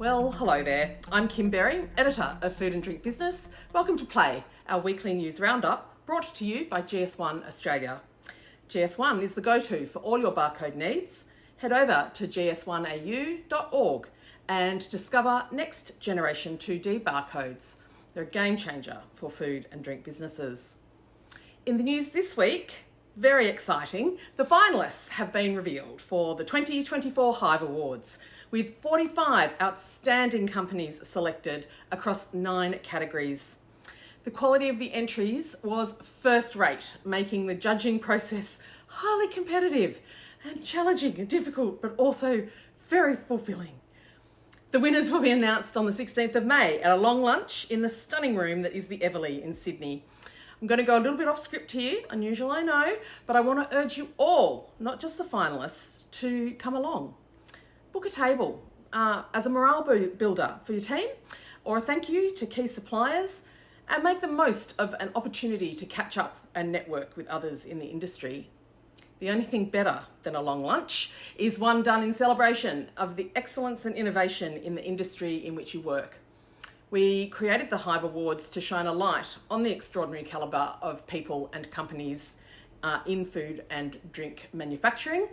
Well, hello there. I'm Kim Berry, editor of Food and Drink Business. Welcome to Play, our weekly news roundup, brought to you by GS1 Australia. GS1 is the go-to for all your barcode needs. Head over to gs1au.org and discover next generation 2D barcodes. They're a game changer for food and drink businesses. In the news this week, very exciting, the finalists have been revealed for the 2024 Hive Awards, with 45 outstanding companies selected across 9 categories. The quality of the entries was first rate, making the judging process highly competitive and challenging and difficult, but also very fulfilling. The winners will be announced on the 16th of May at a long lunch in the stunning room that is the Everleigh in Sydney. I'm going to go a little bit off script here, unusual I know, but I want to urge you all, not just the finalists, to come along. Book a table as a morale builder for your team, or a thank you to key suppliers, and make the most of an opportunity to catch up and network with others in the industry. The only thing better than a long lunch is one done in celebration of the excellence and innovation in the industry in which you work. We created the Hive Awards to shine a light on the extraordinary calibre of people and companies in food and drink manufacturing.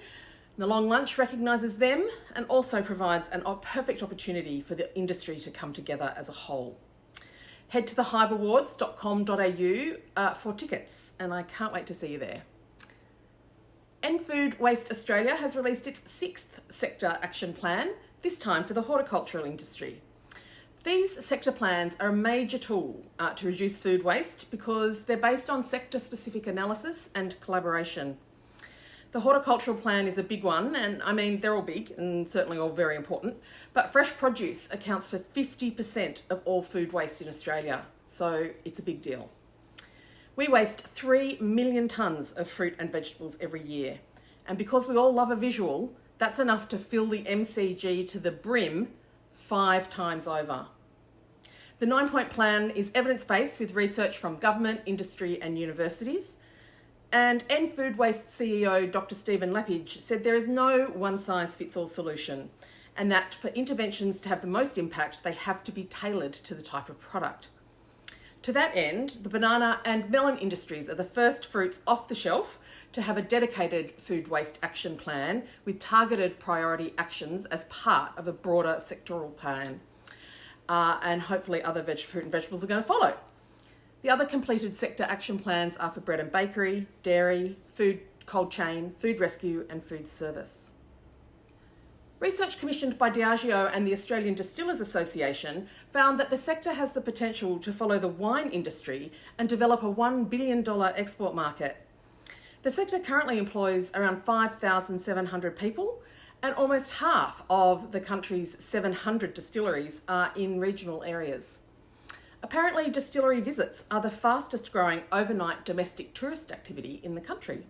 The long lunch recognises them and also provides a perfect opportunity for the industry to come together as a whole. Head to thehiveawards.com.au for tickets, and I can't wait to see you there. Food Waste Australia has released its 6th sector action plan, this time for the horticultural industry. These sector plans are a major tool to reduce food waste because they're based on sector-specific analysis and collaboration. The horticultural plan is a big one, and I mean, they're all big and certainly all very important, but fresh produce accounts for 50% of all food waste in Australia, so it's a big deal. We waste 3 million tonnes of fruit and vegetables every year, and because we all love a visual, that's enough to fill the MCG to the brim 5 times over. The 9-point plan is evidence-based with research from government, industry and universities. And Food Waste CEO Dr. Stephen Leppage said there is no one-size-fits-all solution, and that for interventions to have the most impact, they have to be tailored to the type of product. To that end, the banana and melon industries are the first fruits off the shelf to have a dedicated food waste action plan with targeted priority actions as part of a broader sectoral plan. And hopefully other fruit and vegetables are going to follow. The other completed sector action plans are for bread and bakery, dairy, food cold chain, food rescue and food service. Research commissioned by Diageo and the Australian Distillers Association found that the sector has the potential to follow the wine industry and develop a $1 billion export market. The sector currently employs around 5,700 people, and almost half of the country's 700 distilleries are in regional areas. Apparently, distillery visits are the fastest growing overnight domestic tourist activity in the country.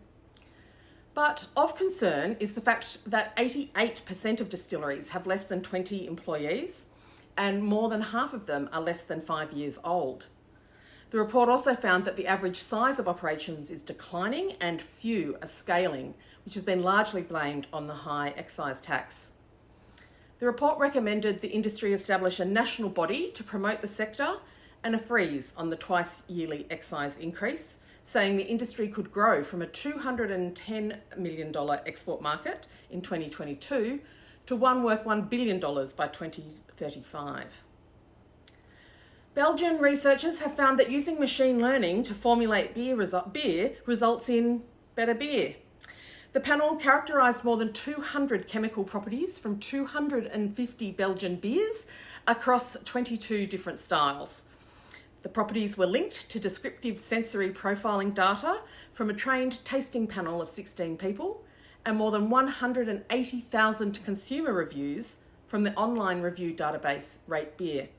But of concern is the fact that 88% of distilleries have less than 20 employees, and more than half of them are less than 5 years old. The report also found that the average size of operations is declining and few are scaling, which has been largely blamed on the high excise tax. The report recommended the industry establish a national body to promote the sector and a freeze on the twice-yearly excise increase, saying the industry could grow from a $210 million export market in 2022 to one worth $1 billion by 2035. Belgian researchers have found that using machine learning to formulate beer results in better beer. The panel characterised more than 200 chemical properties from 250 Belgian beers across 22 different styles. The properties were linked to descriptive sensory profiling data from a trained tasting panel of 16 people and more than 180,000 consumer reviews from the online review database Rate Beer.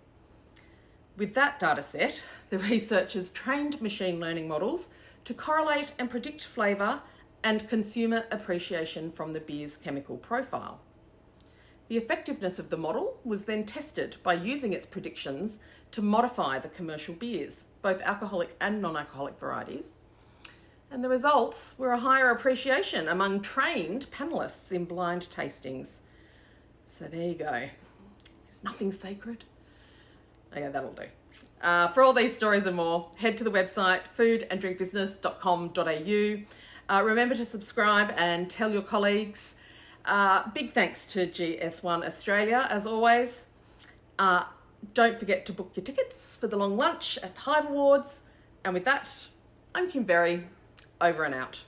With that data set, the researchers trained machine learning models to correlate and predict flavour and consumer appreciation from the beer's chemical profile. The effectiveness of the model was then tested by using its predictions to modify the commercial beers, both alcoholic and non-alcoholic varieties. And the results were a higher appreciation among trained panellists in blind tastings. So there you go. Is nothing sacred? Okay, that'll do. For all these stories and more, head to the website foodanddrinkbusiness.com.au. Remember to subscribe and tell your colleagues. Big thanks to GS1 Australia, as always. Don't forget to book your tickets for the long lunch at Hive Awards. And with that, I'm Kim Berry, over and out.